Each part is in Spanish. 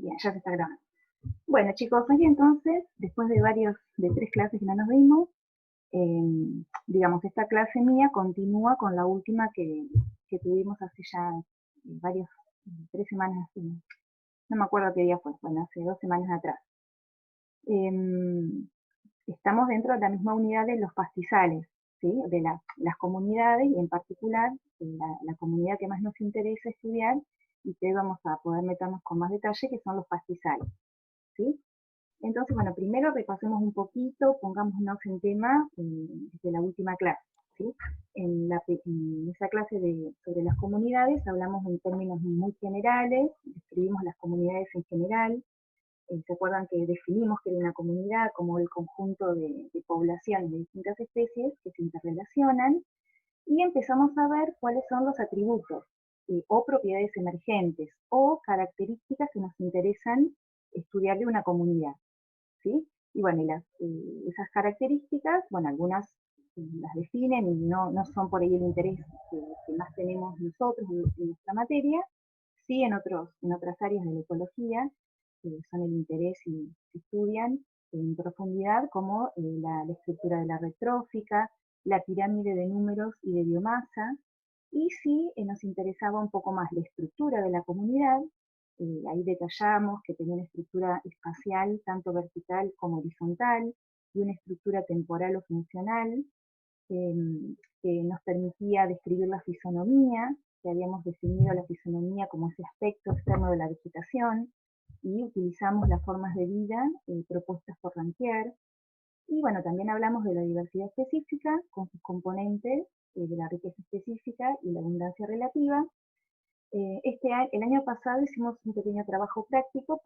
Bien, ya se está grabando. Bueno, chicos, hoy entonces, después de 3 clases que no nos vimos, digamos, esta clase mía continúa con la última que tuvimos hace ya varios, 3 semanas, no me acuerdo qué día fue, bueno, hace 2 semanas atrás. Estamos dentro de la misma unidad de los pastizales, ¿sí? De las comunidades, y en particular la comunidad que más nos interesa estudiar y que hoy vamos a poder meternos con más detalle, que son los pastizales, ¿sí? Entonces, bueno, primero repasemos un poquito, pongámonos en tema de la última clase, ¿sí? En esa clase sobre las comunidades hablamos en términos muy generales, describimos las comunidades en general. ¿Se acuerdan que definimos que era una comunidad como el conjunto de poblaciones de distintas especies que se interrelacionan? Y empezamos a ver cuáles son los atributos o propiedades emergentes o características que nos interesan estudiar de una comunidad, ¿sí? Y bueno, esas características, bueno, algunas las definen y no son por ahí el interés que más tenemos nosotros en nuestra materia, sí en otras áreas de la ecología, son el interés y se estudian en profundidad, como la estructura de la red trófica, la pirámide de números y de biomasa, y sí nos interesaba un poco más la estructura de la comunidad. Ahí detallamos que tenía una estructura espacial, tanto vertical como horizontal, y una estructura temporal o funcional, que nos permitía describir la fisonomía, que habíamos definido la fisonomía como ese aspecto externo de la vegetación, y utilizamos las formas de vida propuestas por Ranquier. Y bueno, también hablamos de la diversidad específica con sus componentes, de la riqueza específica y la abundancia relativa. El año pasado hicimos un pequeño trabajo práctico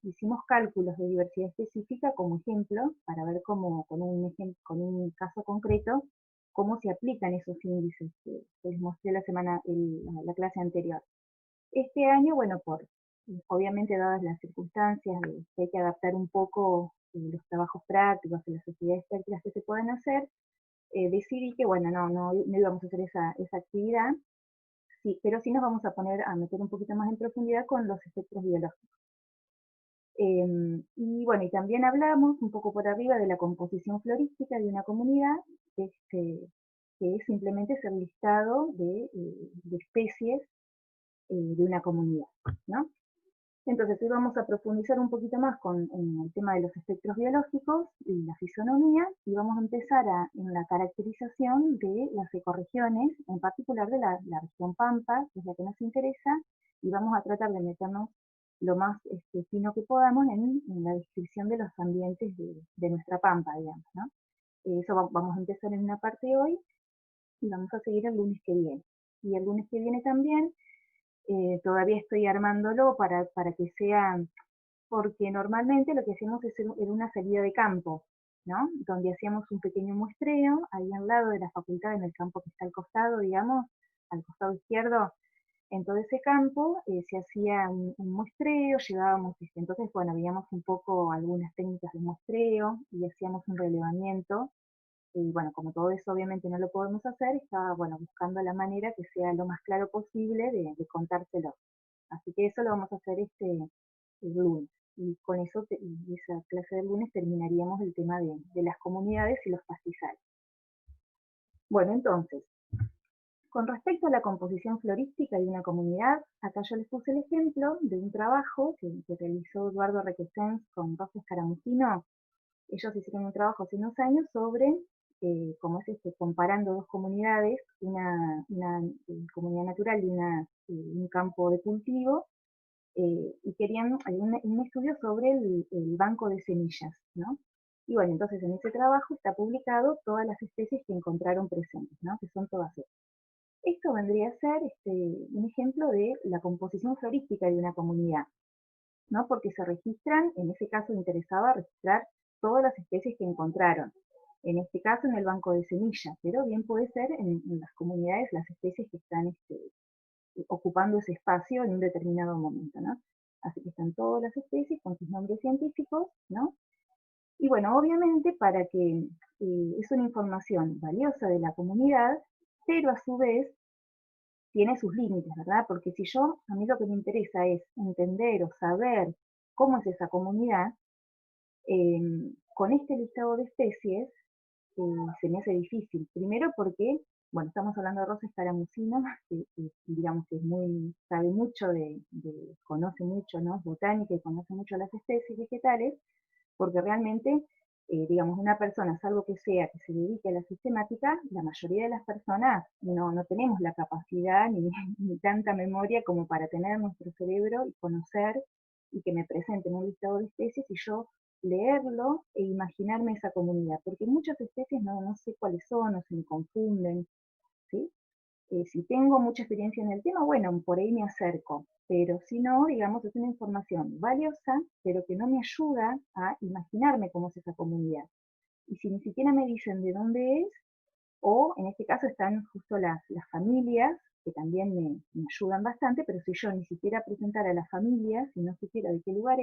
hicimos cálculos de diversidad específica como ejemplo, para ver cómo, con un caso concreto, cómo se aplican esos índices que les mostré la clase anterior. Este año, bueno, obviamente dadas las circunstancias, que hay que adaptar un poco los trabajos prácticos y las actividades prácticas que se pueden hacer, decidí que, bueno, no íbamos a hacer esa actividad, sí, pero sí nos vamos a meter un poquito más en profundidad con los efectos biológicos. Y bueno, y también hablamos un poco por arriba de la composición florística de una comunidad, que es simplemente ese listado de especies de una comunidad, ¿no? Entonces hoy vamos a profundizar un poquito más en el tema de los espectros biológicos y la fisonomía, y vamos a empezar en la caracterización de las ecorregiones, en particular de la región Pampa, que es la que nos interesa, y vamos a tratar de meternos lo más fino que podamos en la descripción de los ambientes de nuestra Pampa, digamos, ¿no? Eso vamos a empezar en una parte hoy y vamos a seguir el lunes que viene. Y el lunes que viene también todavía estoy armándolo para que sea, porque normalmente lo que hacemos es en una salida de campo, ¿no? Donde hacíamos un pequeño muestreo, ahí al lado de la facultad, en el campo que está al costado, digamos, al costado izquierdo. En todo ese campo se hacía un muestreo, llevábamos, entonces, bueno, veíamos un poco algunas técnicas de muestreo y hacíamos un relevamiento. Y bueno, como todo eso obviamente no lo podemos hacer, estaba, bueno, buscando la manera que sea lo más claro posible de contárselo. Así que eso lo vamos a hacer el lunes. Y con eso, y esa clase del lunes, terminaríamos el tema de las comunidades y los pastizales. Bueno, entonces, con respecto a la composición florística de una comunidad, acá yo les puse el ejemplo de un trabajo que realizó Eduardo Requesens con Rosa Escaramucino. Ellos hicieron un trabajo hace unos años sobre cómo es comparando dos comunidades, una comunidad natural y un campo de cultivo, y querían un estudio sobre el banco de semillas, ¿no? Y bueno, entonces en ese trabajo está publicado todas las especies que encontraron presentes, ¿no? Que son todas estas. Esto vendría a ser un ejemplo de la composición florística de una comunidad, ¿no? Porque se registran, en ese caso interesaba registrar todas las especies que encontraron. En este caso en el banco de semillas, pero bien puede ser en las comunidades las especies que están ocupando ese espacio en un determinado momento, ¿no? Así que están todas las especies con sus nombres científicos, ¿no? Y bueno, obviamente para que es una información valiosa de la comunidad, pero a su vez tiene sus límites, ¿verdad? Porque si yo, a mí lo que me interesa es entender o saber cómo es esa comunidad, con este listado de especies se me hace difícil. Primero porque, bueno, estamos hablando de Rosa escaramucina, que digamos que es muy, sabe mucho conoce mucho, ¿no? Botánica y conoce mucho las especies vegetales, porque realmente, digamos, una persona, salvo que sea que se dedique a la sistemática, la mayoría de las personas no tenemos la capacidad ni, ni tanta memoria como para tener en nuestro cerebro y conocer y que me presenten un listado de especies y yo leerlo e imaginarme esa comunidad, porque muchas especies no sé cuáles son o se me confunden, ¿sí? Si tengo mucha experiencia en el tema, bueno, por ahí me acerco, pero si no, digamos, es una información valiosa, pero que no me ayuda a imaginarme cómo es esa comunidad. Y si ni siquiera me dicen de dónde es, o en este caso están justo las familias, que también me ayudan bastante, pero si yo ni siquiera presentara a las familias, si no supiera de qué lugar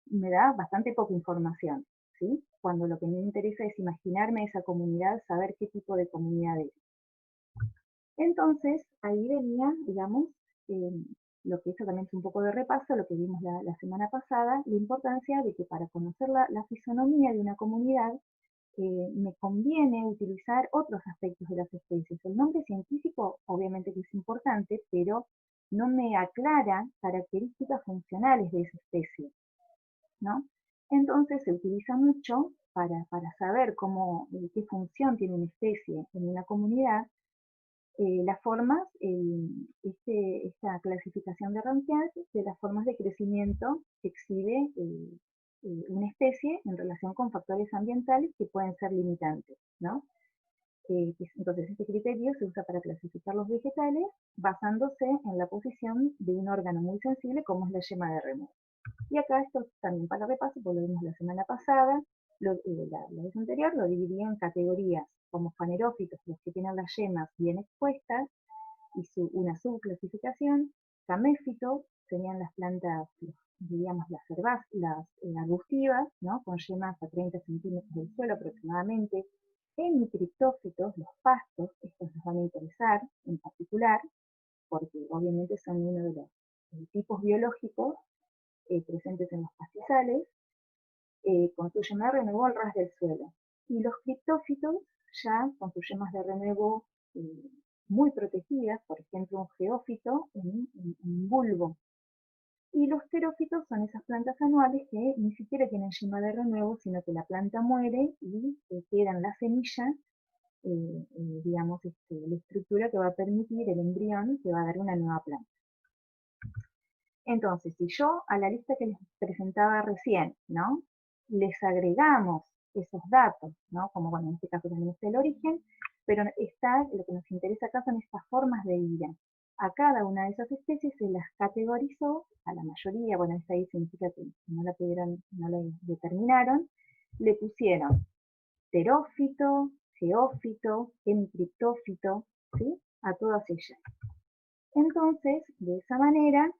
me da bastante poca información, ¿sí? Cuando lo que me interesa es imaginarme esa comunidad, saber qué tipo de comunidad es. Entonces, ahí venía, digamos, eh, lo que hizo también es un poco de repaso, lo que vimos la semana pasada, la importancia de que para conocer la fisonomía de una comunidad, me conviene utilizar otros aspectos de las especies. El nombre científico obviamente que es importante, pero no me aclara características funcionales de esa especie, ¿no? Entonces se utiliza mucho para saber qué función tiene una especie en una comunidad, las formas, esta clasificación de Ranquiat de las formas de crecimiento que exhibe una especie en relación con factores ambientales que pueden ser limitantes, ¿no? Entonces este criterio se usa para clasificar los vegetales basándose en la posición de un órgano muy sensible como es la yema de renuevo. Y acá esto también para repaso, porque lo vimos la semana pasada, la vez anterior lo dividí en categorías como fanerófitos, los que tienen las yemas bien expuestas, y una subclasificación. Caméfitos serían las plantas, diríamos las arbustivas, ¿no? Con yemas a 30 centímetros del suelo aproximadamente. Hemicriptófitos, los pastos, estos nos van a interesar en particular, porque obviamente son uno de los tipos biológicos presentes en los pastizales, con sus yemas de renuevo al ras del suelo. Y los criptófitos, ya con sus yemas de renuevo muy protegidas, por ejemplo un geófito en un bulbo. Y los terófitos son esas plantas anuales que ni siquiera tienen yema de renuevo, sino que la planta muere y queda en la semilla, digamos, la estructura que va a permitir el embrión que va a dar una nueva planta. Entonces, si yo a la lista que les presentaba recién, ¿no? Les agregamos esos datos, ¿no? Como, bueno, en este caso también está el origen, pero lo que nos interesa acá son estas formas de vida. A cada una de esas especies se las categorizó, a la mayoría, bueno, esta ahí significa que no la determinaron, le pusieron terófito, geófito, hemicriptófito, ¿sí? A todas ellas. Entonces, de esa manera,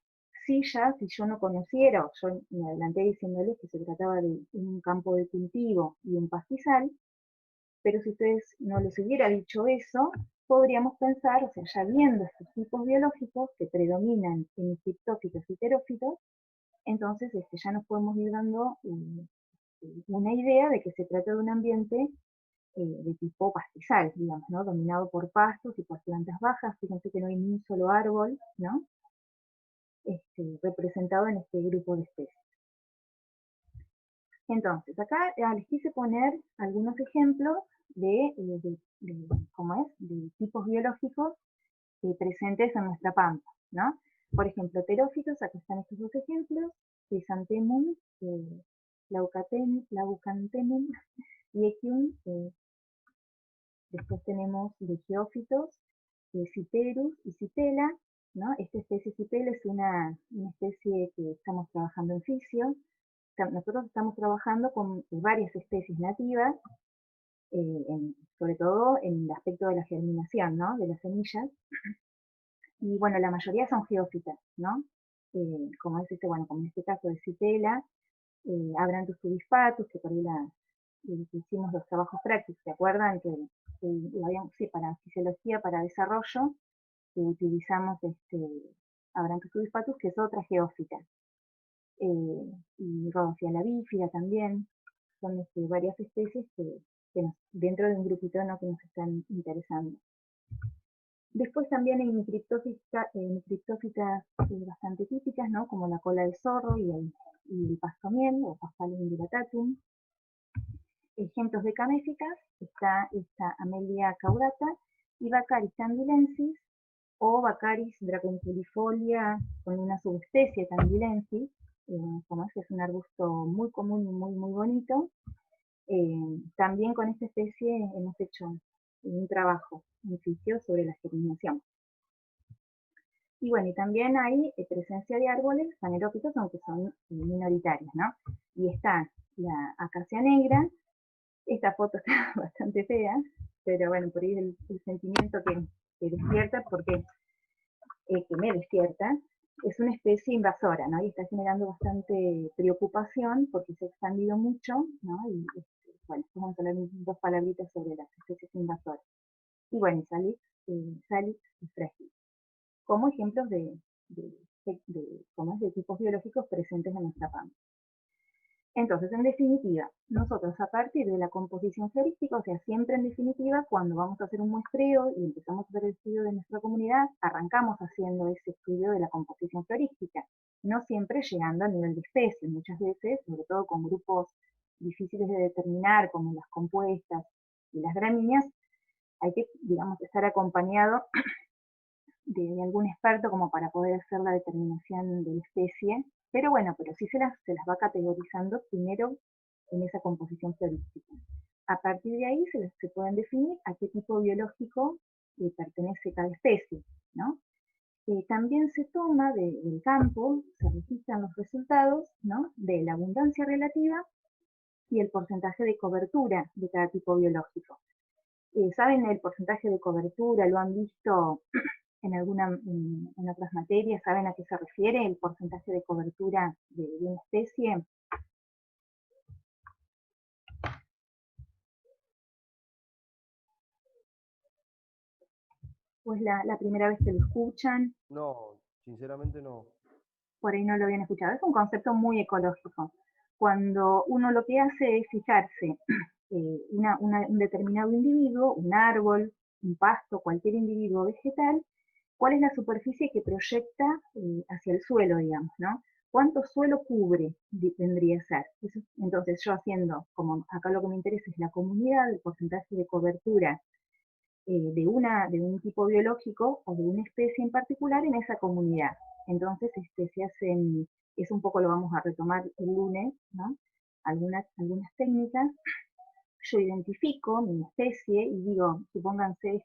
si yo no conociera, o yo me adelanté diciéndoles que se trataba de un campo de cultivo y un pastizal, pero si ustedes no les hubiera dicho eso, podríamos pensar, o sea, ya viendo estos tipos biológicos que predominan en criptófitos y terófitos, entonces ya nos podemos ir dando una idea de que se trata de un ambiente de tipo pastizal, digamos, ¿no? Dominado por pastos y por plantas bajas. Fíjense que no hay ni un solo árbol, ¿no? Representado en este grupo de especies. Entonces, acá les quise poner algunos ejemplos ¿cómo es? De tipos biológicos presentes en nuestra pampa, ¿no? Por ejemplo, terófitos, acá están estos dos ejemplos, Chrysanthemum, Laucanthemum y Echium. Después tenemos de geófitos, Cyperus y Citela, ¿no? Esta especie Citela es una especie que estamos trabajando en fisio. Nosotros estamos trabajando con varias especies nativas, sobre todo en el aspecto de la germinación, ¿no? De las semillas. Y bueno, la mayoría son geófitas, ¿no? Como es bueno, como en este caso de Citela, Abrantus tubifatus, que por ahí hicimos los trabajos prácticos, ¿se acuerdan? Que sí, para fisiología, para desarrollo, utilizamos Abrantes patus, que es otra geófita, y Rhodophylla bífida también, son varias especies dentro de un grupito, ¿no?, que nos están interesando. Después también hay micriptófitas bastante típicas, ¿no?, como la cola del zorro y el pastomiel, o Paspalus induratatum. Ejemplos de caméficas está esta Amelia caudata y Baccharis candilensis, o Baccharis draconculifolia con una subespecie candilensis, como es un arbusto muy común y muy, muy bonito. También con esta especie hemos hecho un trabajo, un sitio sobre la germinación. Y bueno, y también hay presencia de árboles fanerófitos, aunque son minoritarios, ¿no? Y está la acacia negra. Esta foto está bastante fea, pero bueno, por ahí es el sentimiento que despierta, porque que me despierta, es una especie invasora, ¿no? Y está generando bastante preocupación porque se ha expandido mucho, ¿no? Y bueno, vamos a hablar dos palabritas sobre las especies invasoras. Y bueno, Salix y Frágil, como ejemplos de tipos biológicos presentes en nuestra pampa. Entonces, en definitiva, nosotros a partir de la composición florística, o sea, siempre en definitiva, cuando vamos a hacer un muestreo y empezamos a hacer el estudio de nuestra comunidad, arrancamos haciendo ese estudio de la composición florística, no siempre llegando a nivel de especie, muchas veces, sobre todo con grupos difíciles de determinar, como las compuestas y las gramíneas, hay que, digamos, estar acompañado de algún experto como para poder hacer la determinación de la especie, pero bueno, pero sí se las va categorizando primero en esa composición florística. A partir de ahí se pueden definir a qué tipo biológico pertenece cada especie, ¿no? También se toma del campo, se registran los resultados, ¿no?, de la abundancia relativa y el porcentaje de cobertura de cada tipo biológico. ¿Saben el porcentaje de cobertura? ¿Lo han visto en otras materias? ¿Saben a qué se refiere el porcentaje de cobertura de una especie? Pues la primera vez que lo escuchan, No, sinceramente no. por ahí no lo habían escuchado. Es un concepto muy ecológico. Cuando uno lo que hace es fijarse un determinado individuo, un árbol, un pasto, cualquier individuo vegetal, cuál es la superficie que proyecta hacia el suelo, digamos, ¿no? ¿Cuánto suelo cubre tendría que ser? Entonces yo haciendo, como acá lo que me interesa es la comunidad, el porcentaje de cobertura de un tipo biológico o de una especie en particular en esa comunidad. Entonces se hacen, eso un poco lo vamos a retomar el lunes, ¿no?, algunas técnicas. Yo identifico mi especie y digo, supónganse,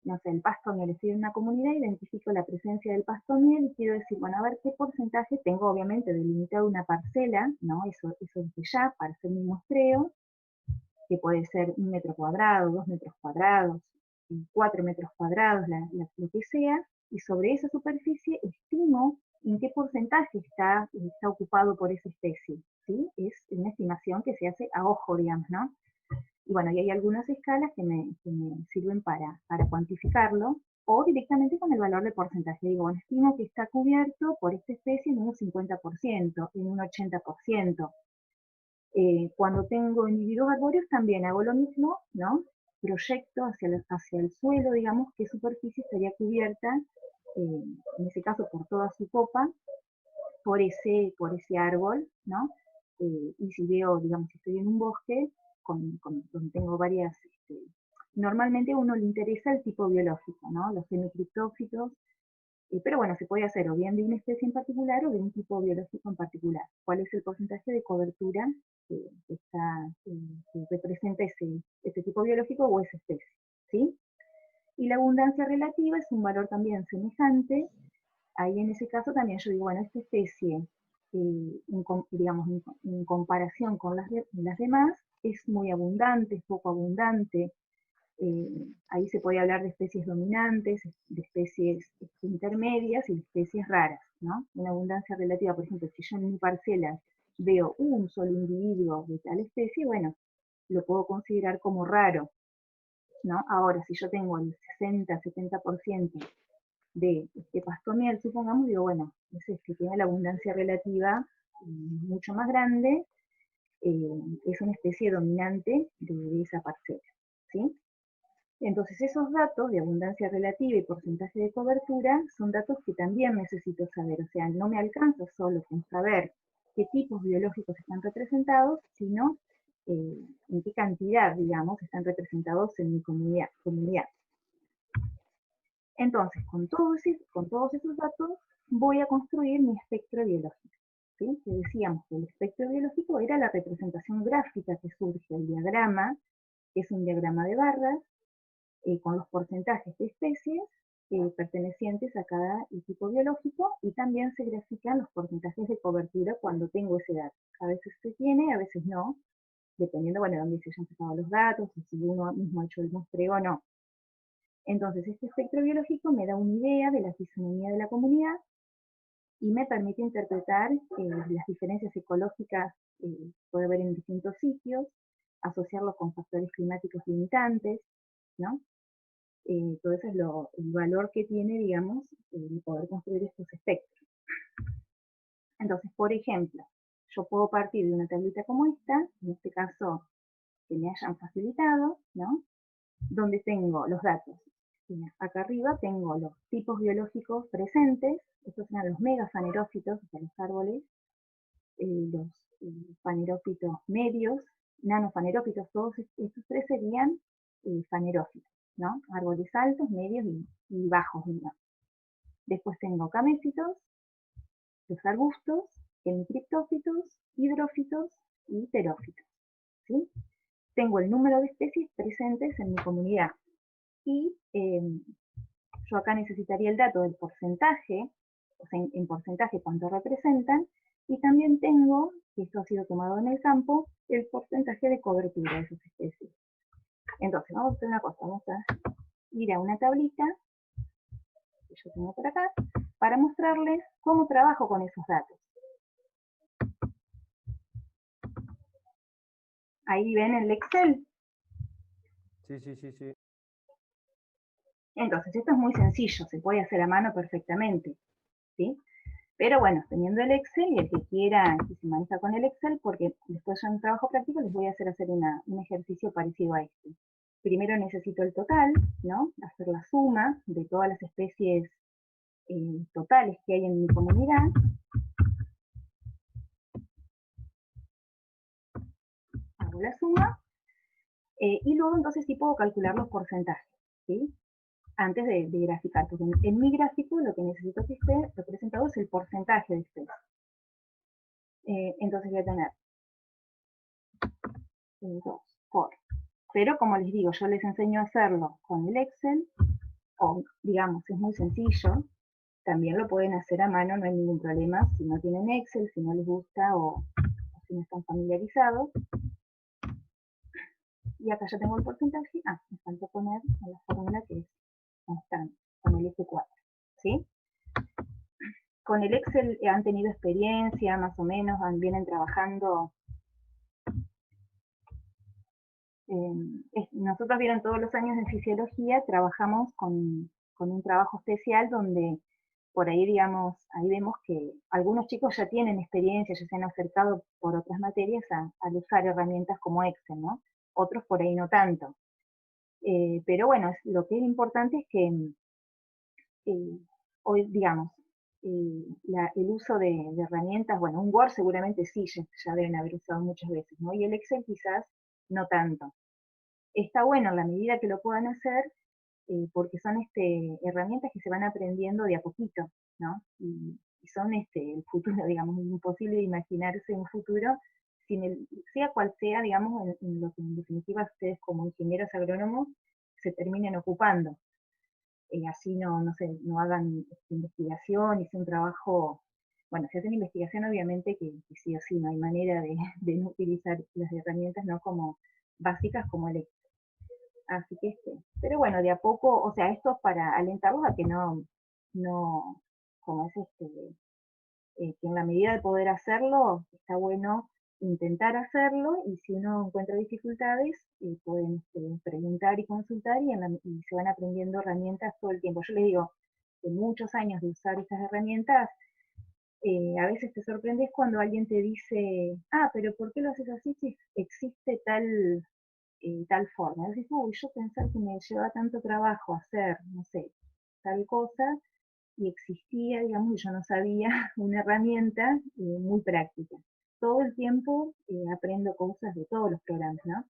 no sé, el pasto miel, estoy en una comunidad, identifico la presencia del pasto miel y quiero decir, bueno, a ver qué porcentaje, tengo obviamente delimitado una parcela, ¿no? Eso desde ya, para hacer mi muestreo, que puede ser 1 metro cuadrado, 2 metros cuadrados, 4 metros cuadrados, lo que sea, y sobre esa superficie estimo en qué porcentaje está ocupado por esa especie, ¿sí? Es una estimación que se hace a ojo, digamos, ¿no? Y bueno, y hay algunas escalas que me sirven para cuantificarlo, o directamente con el valor de porcentaje. Digo, bueno, estimo que está cubierto por esta especie en un 50%, en un 80%. Cuando tengo individuos arbóreos también hago lo mismo, ¿no? Proyecto hacia el suelo, digamos, qué superficie estaría cubierta, en ese caso por toda su copa, por ese árbol, ¿no? Y si veo, digamos, si estoy en un bosque, donde tengo varias, normalmente a uno le interesa el tipo biológico, ¿no? Los semicriptófitos, pero bueno, se puede hacer o bien de una especie en particular o de un tipo biológico en particular. ¿Cuál es el porcentaje de cobertura que representa ese tipo biológico o esa especie? ¿Sí? Y la abundancia relativa es un valor también semejante. Ahí en ese caso también yo digo, bueno, esta especie, digamos, en comparación con las demás, es muy abundante, es poco abundante. Ahí se puede hablar de especies dominantes, de especies intermedias y de especies raras, ¿no? Una abundancia relativa, por ejemplo, si yo en mi parcela veo un solo individuo de tal especie, bueno, lo puedo considerar como raro. ¿no? Ahora, si yo tengo el 60-70% de este pasto miel, supongamos, digo, bueno, ese que tiene la abundancia relativa mucho más grande, es una especie dominante de esa parcela, ¿sí? Entonces esos datos de abundancia relativa y porcentaje de cobertura son datos que también necesito saber, o sea, no me alcanza solo con saber qué tipos biológicos están representados, sino en qué cantidad, digamos, están representados en mi comunidad. Entonces, con todos esos datos, voy a construir mi espectro biológico. ¿Sí? Que decíamos que el espectro biológico era la representación gráfica que surge, el diagrama, que es un diagrama de barras, con los porcentajes de especies pertenecientes a cada tipo biológico, y también se grafican los porcentajes de cobertura cuando tengo ese dato. A veces se tiene, a veces no, dependiendo, bueno, de dónde se hayan sacado los datos, y si uno mismo ha hecho el muestreo o no. Entonces, este espectro biológico me da una idea de la fisonomía de la comunidad y me permite interpretar las diferencias ecológicas que puede haber en distintos sitios, asociarlo con factores climáticos limitantes, ¿no? Todo eso es el valor que tiene, digamos, poder construir estos espectros. Entonces, por ejemplo, yo puedo partir de una tablita como esta, en este caso que me hayan facilitado, ¿no? Donde tengo los datos. Acá arriba tengo los tipos biológicos presentes, estos eran los megafanerófitos, o sea, los árboles, los fanerófitos medios, nanofanerófitos, todos estos tres serían fanerófitos, ¿no? Árboles altos, medios y bajos, digamos. Después tengo caméfitos, los arbustos, hemicriptófitos, hidrófitos y terófitos, ¿sí? Tengo el número de especies presentes en mi comunidad y yo acá necesitaría el dato del porcentaje, o sea, en porcentaje cuánto representan, y también tengo, que esto ha sido tomado en el campo, el porcentaje de cobertura de esas especies. Entonces, vamos a hacer una cosa, vamos a ir a una tablita, que yo tengo por acá, para mostrarles cómo trabajo con esos datos. Ahí ven el Excel. Sí, sí, sí, sí. Entonces, esto es muy sencillo, se puede hacer a mano perfectamente, ¿sí? Pero bueno, teniendo el Excel, y el que quiera que se maneja con el Excel, porque después yo en trabajo práctico les voy a hacer un ejercicio parecido a este. Primero necesito el total, ¿no? Hacer la suma de todas las especies totales que hay en mi comunidad. Hago la suma, y luego entonces sí puedo calcular los porcentajes, ¿sí? Antes de graficar, porque en mi gráfico lo que necesito que esté representado es el porcentaje de especies. Entonces voy a tener 2 por. Pero como les digo, yo les enseño a hacerlo con el Excel, o digamos, es muy sencillo, también lo pueden hacer a mano, no hay ningún problema, si no tienen Excel, si no les gusta o si no están familiarizados. Y acá ya tengo el porcentaje, me falta poner en la fórmula que es constante, con el F4, ¿sí? Con el Excel han tenido experiencia, más o menos, vienen trabajando. Nosotros vieron todos los años en fisiología, trabajamos con un trabajo especial donde por ahí, digamos, ahí vemos que algunos chicos ya tienen experiencia, ya se han acercado por otras materias al usar herramientas como Excel, ¿no? Otros por ahí no tanto. Pero bueno, lo que es importante es que hoy, digamos, el uso de herramientas, bueno, un Word seguramente sí, ya deben haber usado muchas veces, ¿no? Y el Excel quizás no tanto. Está bueno en la medida que lo puedan hacer, porque son herramientas que se van aprendiendo de a poquito, ¿no? Y son el futuro, digamos, es imposible de imaginarse un futuro sin sea cual sea, digamos, en lo que en definitiva ustedes como ingenieros agrónomos se terminen ocupando. Así no hagan investigación y sea un trabajo, bueno, si hacen investigación obviamente que sí o sí, no hay manera de no utilizar las herramientas, ¿no? Como básicas como el Excel. Así que pero bueno, de a poco, o sea, esto es para alentarlos a que no, como es que en la medida de poder hacerlo, está bueno intentar hacerlo, y si uno encuentra dificultades, pueden preguntar y consultar, y se van aprendiendo herramientas todo el tiempo. Yo les digo, de muchos años de usar estas herramientas, a veces te sorprendes cuando alguien te dice, ah, pero ¿por qué lo haces así si existe tal forma? Decís, uy, yo pensar que me lleva tanto trabajo hacer, no sé, tal cosa, y existía, digamos, y yo no sabía, una herramienta muy práctica. Todo el tiempo aprendo cosas de todos los programas, ¿no?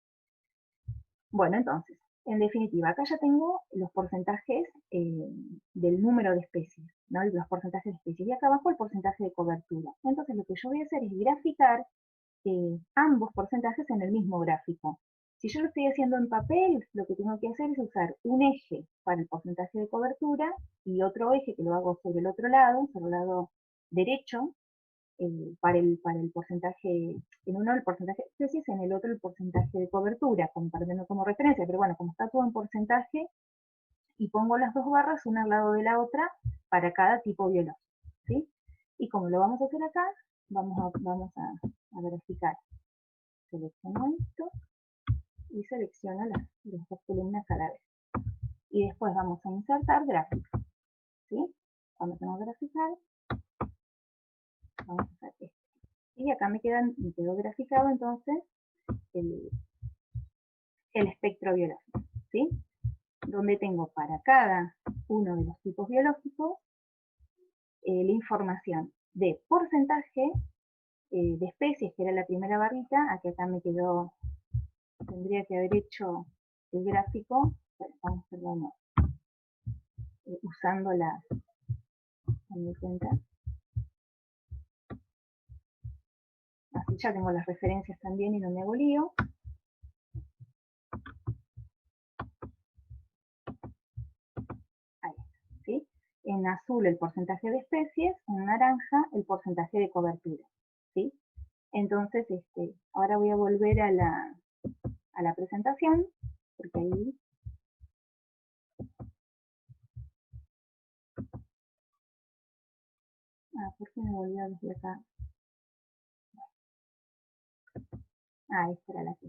Bueno, entonces, en definitiva, acá ya tengo los porcentajes del número de especies, ¿no? Los porcentajes de especies. Y acá abajo el porcentaje de cobertura. Entonces, lo que yo voy a hacer es graficar ambos porcentajes en el mismo gráfico. Si yo lo estoy haciendo en papel, lo que tengo que hacer es usar un eje para el porcentaje de cobertura y otro eje que lo hago sobre el otro lado, sobre el lado derecho, para el porcentaje, en uno el porcentaje de especies, en el otro el porcentaje de cobertura, para tenerlo como referencia. Pero bueno, como está todo en porcentaje, y pongo las dos barras una al lado de la otra para cada tipo biológico, ¿sí? Y como lo vamos a hacer acá, vamos a verificar. Selecciono esto y selecciono las dos columnas a la vez. Y después vamos a insertar gráfico, ¿sí? Cuando tengo que graficar, vamos a hacer esto. Y acá me quedó graficado entonces el, el espectro biológico, ¿sí? Donde tengo para cada uno de los tipos biológicos la información de porcentaje de especies, que era la primera barrita. Aquí acá me quedó, tendría que haber hecho el gráfico, bueno, vamos a hacerlo no, usando en mi cuenta. Así ya tengo las referencias también y no me hago lío. Ahí está, ¿sí? En azul el porcentaje de especies, en naranja el porcentaje de cobertura, ¿sí? Entonces, ahora voy a volver a la presentación, porque ahí... Ah, ¿por qué me volvió desde acá? Ah, esta era la que...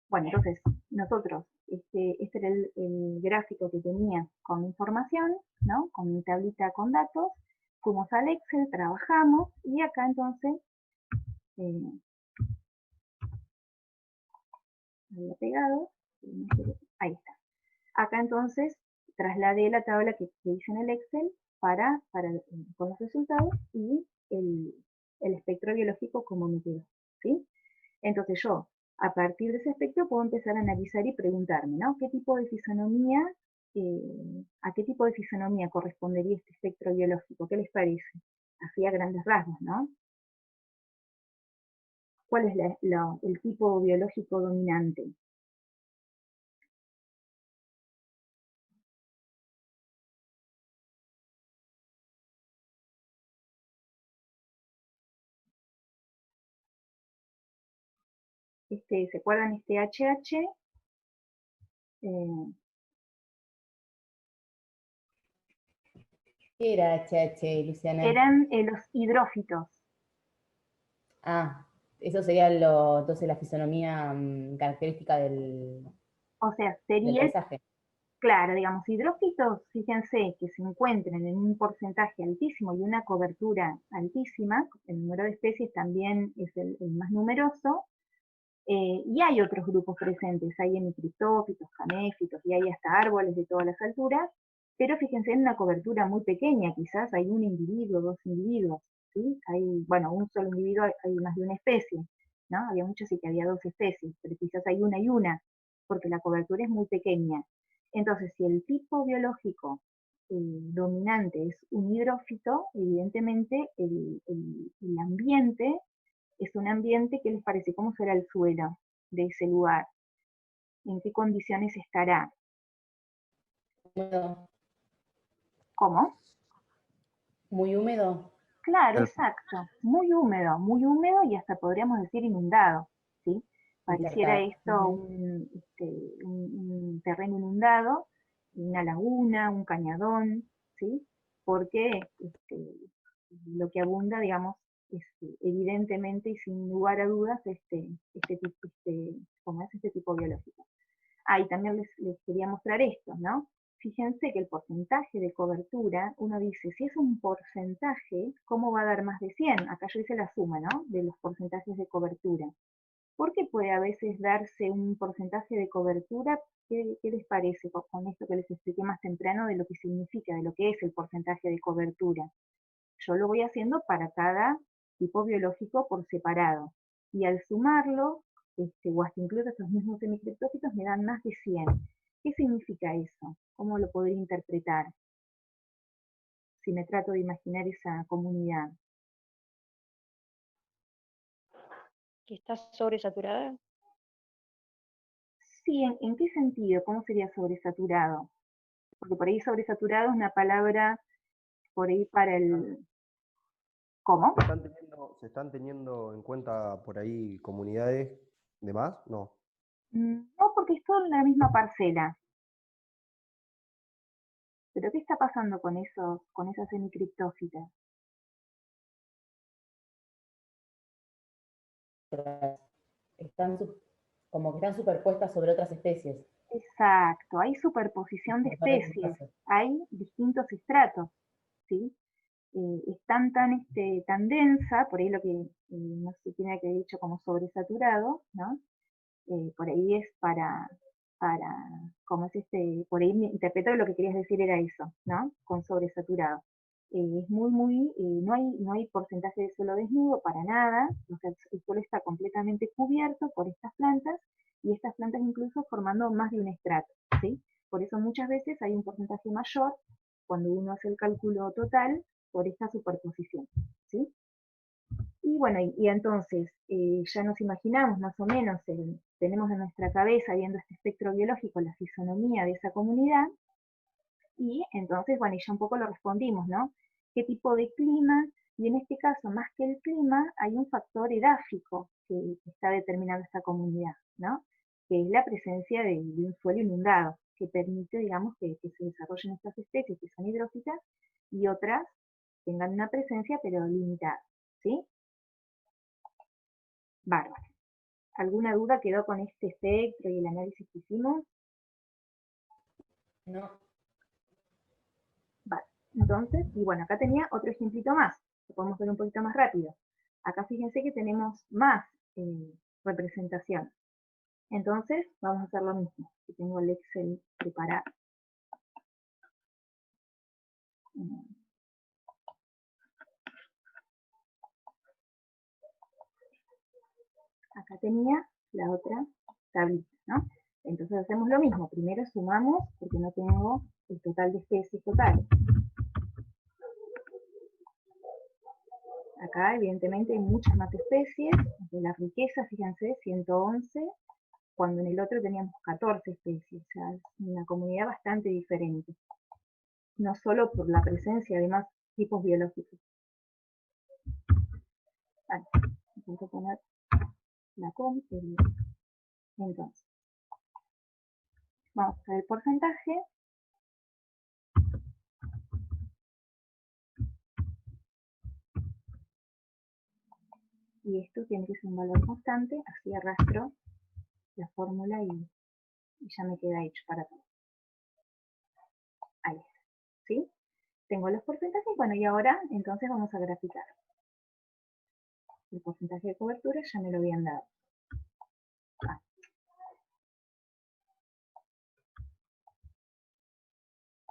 Bueno, entonces, nosotros, este era el gráfico que tenía con información, ¿no? Con mi tablita con datos. Fuimos al Excel, trabajamos, y acá entonces, había pegado, ahí está. Acá entonces trasladé la tabla que hice en el Excel con los resultados y el espectro biológico como me quedó, ¿sí? Entonces yo, a partir de ese espectro, puedo empezar a analizar y preguntarme, ¿no? ¿Qué tipo de fisonomía, a qué tipo de fisonomía correspondería este espectro biológico? ¿Qué les parece? Así a grandes rasgos, ¿no? ¿Cuál es el tipo biológico dominante? ¿Se acuerdan este HH? Eh, ¿Qué era HH, Luciana? Eran los hidrófitos. Ah, eso sería entonces la fisonomía característica O sea, del sería, paisaje. claro, digamos, hidrófitos, fíjense, que se encuentren en un porcentaje altísimo y una cobertura altísima. El número de especies también es el más numeroso. Y hay otros grupos presentes, hay hemicriptófitos, caméfitos, y hay hasta árboles de todas las alturas, pero fíjense en una cobertura muy pequeña, quizás hay un individuo, dos individuos, ¿sí? Bueno, un solo individuo hay más de una especie, ¿no? Había muchos y que había dos especies, pero quizás hay una y una, porque la cobertura es muy pequeña. Entonces, si el tipo biológico dominante es un hidrófito, evidentemente el ambiente es un ambiente. ¿Qué les parece? ¿Cómo será el suelo de ese lugar? ¿En qué condiciones estará? Húmedo. ¿Cómo? Muy húmedo. Claro, El- exacto. Muy húmedo y hasta podríamos decir inundado, ¿sí? Pareciera Encharcado. esto un terreno inundado, una laguna, un cañadón, ¿sí? Porque lo que abunda, digamos, es evidentemente y sin lugar a dudas ¿cómo es? Este tipo biológico. Y también les quería mostrar esto, ¿no? Fíjense que el porcentaje de cobertura, uno dice, si es un porcentaje, ¿cómo va a dar más de 100? Acá yo hice la suma, ¿no? De los porcentajes de cobertura. ¿Por qué puede a veces darse un porcentaje de cobertura? ¿Qué les parece con esto que les expliqué más temprano de lo que significa, de lo que es el porcentaje de cobertura? Yo lo voy haciendo para cada tipo biológico por separado. Y al sumarlo, o hasta incluso estos mismos semicriptófitos me dan más de 100. ¿Qué significa eso? ¿Cómo lo podría interpretar? Si me trato de imaginar esa comunidad. ¿Que está sobresaturada? Sí, ¿en qué sentido? ¿Cómo sería sobresaturado? Porque por ahí sobresaturado es una palabra por ahí para el... ¿Cómo? Se están teniendo en cuenta por ahí comunidades de más? No. No, porque es todo en la misma parcela. ¿Pero qué está pasando con esas semicriptófitas? Están como que están superpuestas sobre otras especies. Exacto, hay superposición de especies, hay distintos estratos, ¿sí? Es tan densa, por ahí lo que no se tiene que haber dicho como sobresaturado, ¿no? Por ahí es como es por ahí me interpreto que lo que querías decir era eso, ¿no? Con sobresaturado. Es no hay porcentaje de suelo desnudo para nada, o sea, el suelo está completamente cubierto por estas plantas, y estas plantas incluso formando más de un estrato, ¿sí? Por eso muchas veces hay un porcentaje mayor cuando uno hace el cálculo total por esta superposición, ¿sí? Y bueno, y entonces ya nos imaginamos más o menos, tenemos en nuestra cabeza, viendo este espectro biológico, la fisonomía de esa comunidad, y entonces, bueno, y ya un poco lo respondimos, ¿no? ¿Qué tipo de clima? Y en este caso, más que el clima, hay un factor edáfico que está determinando esta comunidad, ¿no? Que es la presencia de un suelo inundado, que permite, digamos, que se desarrollen estas especies que son hidrófitas y otras tengan una presencia pero limitada, ¿sí? Bárbaro. ¿Alguna duda quedó con este espectro y el análisis que hicimos? No. Vale. Entonces, y bueno, acá tenía otro ejemplito más, lo podemos ver un poquito más rápido. Acá fíjense que tenemos más representación. Entonces, vamos a hacer lo mismo. Aquí tengo el Excel preparado. Acá tenía la otra tablita, ¿no? Entonces hacemos lo mismo. Primero sumamos, porque no tengo el total de especies totales. Acá, evidentemente, hay muchas más especies. De la riqueza, fíjense, 111, cuando en el otro teníamos 14 especies. O sea, es una comunidad bastante diferente. No solo por la presencia de más tipos biológicos. Vale, voy a poner la com. Entonces, vamos a ver el porcentaje. Y esto tiene que ser un valor constante, así arrastro la fórmula y ya me queda hecho para todo. Ahí está, ¿sí? Tengo los porcentajes, bueno, y ahora entonces vamos a graficar. El porcentaje de cobertura ya me lo habían dado.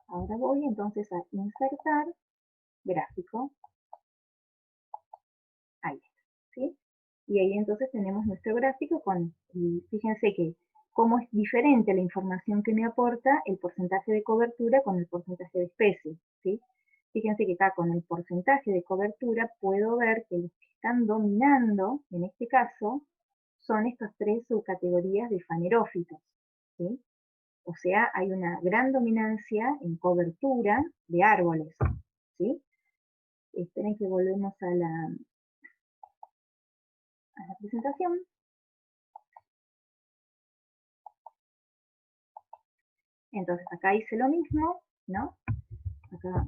Ahora voy entonces a insertar gráfico. Ahí está, ¿sí? Y ahí entonces tenemos nuestro gráfico y fíjense que cómo es diferente la información que me aporta el porcentaje de cobertura con el porcentaje de especies, ¿sí? Fíjense que acá con el porcentaje de cobertura puedo ver que los que están dominando, en este caso, son estas tres subcategorías de fanerófitos, ¿sí? O sea, hay una gran dominancia en cobertura de árboles, ¿sí? Esperen que volvemos a la presentación. Entonces acá hice lo mismo, ¿no? Acá,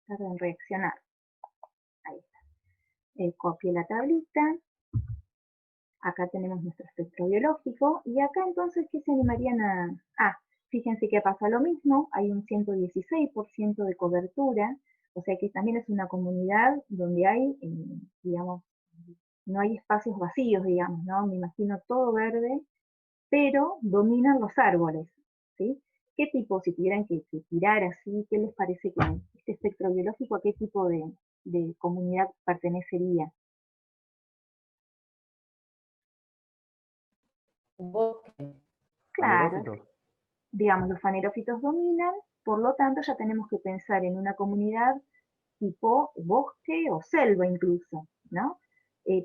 tarda en reaccionar. Ahí está. Copié la tablita. Acá tenemos nuestro espectro biológico. Y acá entonces, ¿qué se animarían a...? Fíjense que pasa lo mismo. Hay un 116% de cobertura. O sea que también es una comunidad donde hay, digamos, no hay espacios vacíos, digamos, ¿no? Me imagino todo verde, pero dominan los árboles, ¿sí? ¿Qué tipo, si tuvieran que tirar así, qué les parece que este espectro biológico, a qué tipo de comunidad pertenecería? Un bosque. Claro, Fanerófitos. digamos, los fanerófitos dominan, por lo tanto ya tenemos que pensar en una comunidad tipo bosque o selva incluso, ¿no?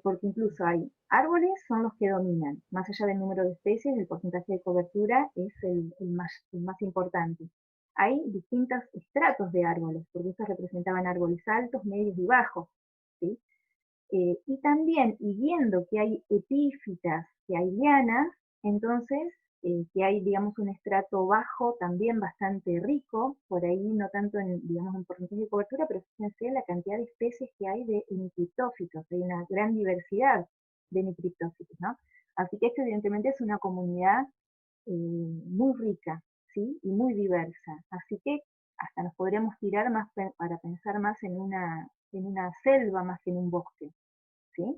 Porque incluso hay árboles, son los que dominan, más allá del número de especies, el porcentaje de cobertura es el más importante. Hay distintos estratos de árboles, porque estos representaban árboles altos, medios y bajos, ¿sí? Y también, y viendo que hay epífitas, que hay lianas, entonces que hay, digamos, un estrato bajo también bastante rico, por ahí no tanto en, digamos, en porcentaje de cobertura, pero fíjense la cantidad de especies que hay de hemicriptófitos, hay una gran diversidad de hemicriptófitos, ¿no? Así que esto evidentemente es una comunidad muy rica, ¿sí? Y muy diversa, así que hasta nos podríamos tirar más para pensar más en una selva más que en un bosque, ¿sí?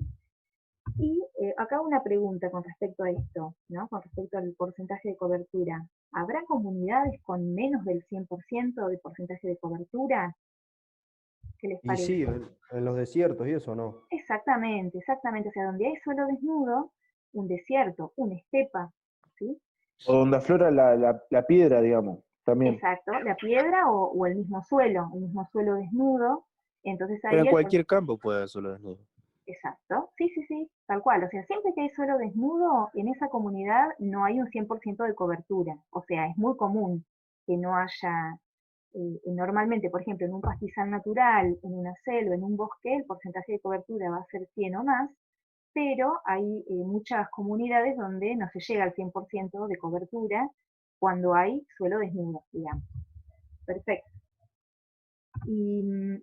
Y acá una pregunta con respecto a esto, ¿no? Con respecto al porcentaje de cobertura. ¿Habrá comunidades con menos del 100% de porcentaje de cobertura? ¿Qué les Y sí, parece? en los desiertos y eso, ¿no? Exactamente, exactamente. O sea, donde hay suelo desnudo, un desierto, una estepa, ¿sí? O donde aflora la piedra, digamos, también. Exacto, la piedra o el mismo suelo desnudo. Entonces Pero ahí en el cualquier campo puede haber solo desnudo. Exacto, sí, sí, sí, tal cual. O sea, siempre que hay suelo desnudo, en esa comunidad no hay un 100% de cobertura. O sea, es muy común que no haya, normalmente, por ejemplo, en un pastizal natural, en una selva, en un bosque, el porcentaje de cobertura va a ser 100 o más, pero hay muchas comunidades donde no se llega al 100% de cobertura cuando hay suelo desnudo, digamos. Perfecto. Y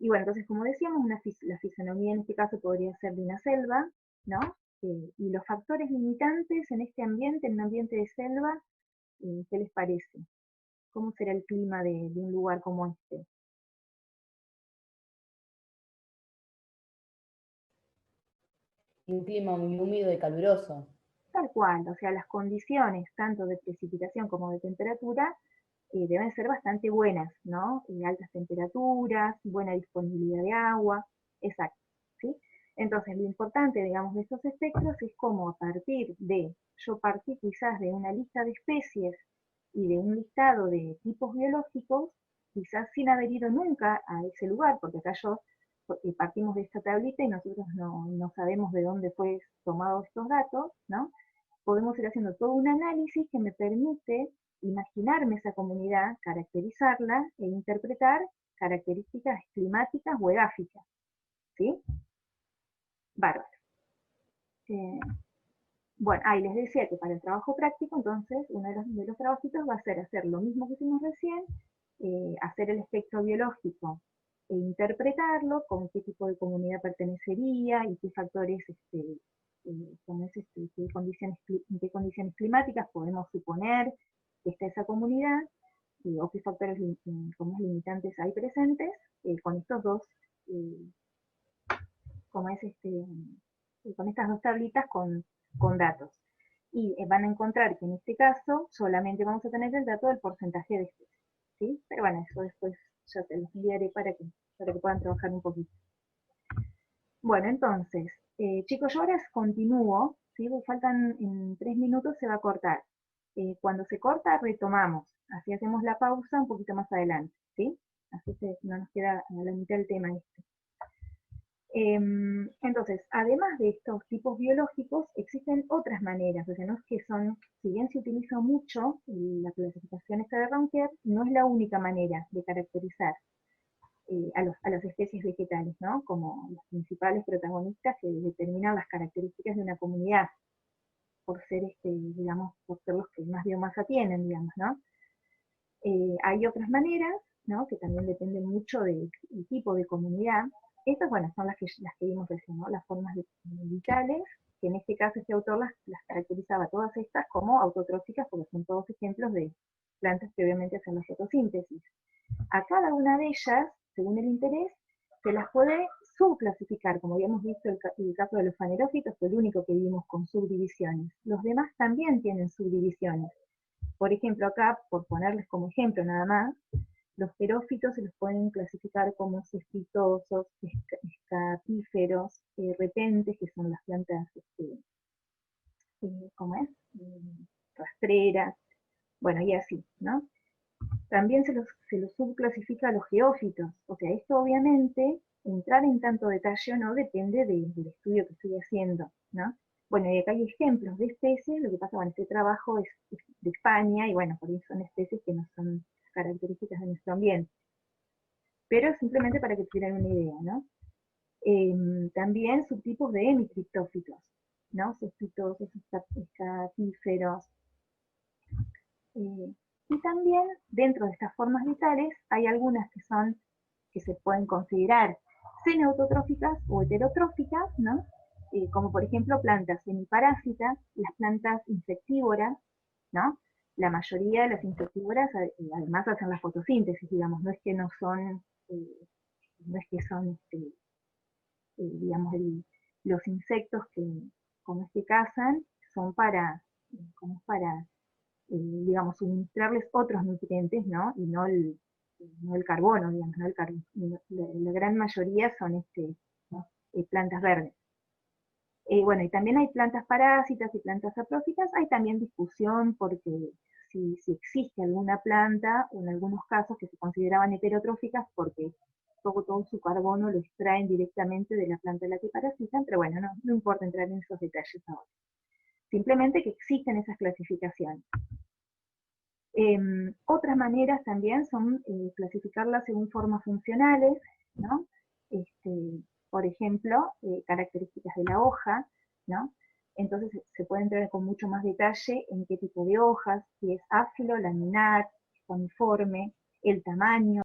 bueno, entonces como decíamos, la fisonomía en este caso podría ser de una selva, ¿no? Y los factores limitantes en este ambiente, en un ambiente de selva, ¿qué les parece? ¿Cómo será el clima de un lugar como este? Un clima muy húmedo y caluroso. Tal cual, o sea, las condiciones tanto de precipitación como de temperatura deben ser bastante buenas, ¿no? Altas temperaturas, buena disponibilidad de agua, exacto, ¿sí? Entonces, lo importante, digamos, de estos espectros es cómo a partir de, yo partí quizás de una lista de especies y de un listado de tipos biológicos, quizás sin haber ido nunca a ese lugar, porque acá partimos de esta tablita y nosotros no sabemos de dónde fue tomados estos datos, ¿no? Podemos ir haciendo todo un análisis que me permite imaginarme esa comunidad, caracterizarla e interpretar características climáticas o edáficas, ¿sí? Bárbaro. Bueno, ahí les decía que para el trabajo práctico, entonces, uno de los trabajitos va a ser hacer lo mismo que hicimos recién, hacer el espectro biológico e interpretarlo, con qué tipo de comunidad pertenecería y qué factores, en qué condiciones climáticas podemos suponer que está esa comunidad, o qué factores como limitantes hay presentes, con estos dos, eh, como es con estas dos tablitas con datos. Y van a encontrar que en este caso solamente vamos a tener el dato del porcentaje de especies, ¿sí? Pero bueno, eso después ya te los enviaré para que puedan trabajar un poquito. Bueno, entonces, chicos, yo ahora continúo, ¿sí? Faltan en 3 minutos, se va a cortar. Cuando se corta, retomamos. Así hacemos la pausa un poquito más adelante, ¿sí? Así que no nos queda a la mitad del tema este. Entonces, además de estos tipos biológicos, existen otras maneras, o sea, no es que son, si bien se utiliza mucho la clasificación esta de Ronquier, no es la única manera de caracterizar a las especies vegetales, ¿no? Como los principales protagonistas que determinan las características de una comunidad. por ser, digamos, por ser los que más biomasa tienen, digamos, ¿no? Hay otras maneras, ¿no? Que también dependen mucho del tipo de comunidad. Estas, bueno, son las que vimos recién, ¿no? Las formas vitales, que en este caso este autor las caracterizaba todas estas como autotróficas, porque son todos ejemplos de plantas que obviamente hacen la fotosíntesis. A cada una de ellas, según el interés, se las puede subclasificar, como habíamos visto el caso de los fanerófitos, fue el único que vimos con subdivisiones. Los demás también tienen subdivisiones. Por ejemplo, acá, por ponerles como ejemplo nada más, los xerófitos se los pueden clasificar como cespitosos, escapíferos, repentes, que son las plantas, ¿cómo es? Rastreras, bueno, y así, ¿no? También se los subclasifica a los geófitos, o sea, esto obviamente, entrar en tanto detalle o no, depende del estudio que estoy haciendo, ¿no? Bueno, y acá hay ejemplos de especies, lo que pasa, bueno, este trabajo es de España, y bueno, por eso son especies que no son características de nuestro ambiente. Pero simplemente para que tuvieran una idea, ¿no? También subtipos de hemicriptófitos, ¿no? Cespitosos, escapíferos. Y también, dentro de estas formas vitales, hay algunas que se pueden considerar semiautotróficas o heterotróficas, ¿no? Como por ejemplo plantas semiparásitas, las plantas insectívoras, ¿no? La mayoría de las insectívoras además hacen la fotosíntesis, digamos, no es que no son, no es que son, digamos, los insectos que, como es que cazan, son como para, digamos, suministrarles otros nutrientes, ¿no? Y no el carbono, digamos, ¿no? La gran mayoría son ¿no? Plantas verdes. Bueno, y también hay plantas parásitas y plantas saprófitas, hay también discusión porque si existe alguna planta, o en algunos casos que se consideraban heterotróficas, porque todo su carbono lo extraen directamente de la planta a la que parasitan, pero bueno, no importa entrar en esos detalles ahora. Simplemente que existen esas clasificaciones. Otras maneras también son clasificarlas según formas funcionales, ¿no? Por ejemplo, características de la hoja, ¿no? Entonces se puede entrar con mucho más detalle en qué tipo de hojas, si es áfilo, laminar, uniforme, el tamaño,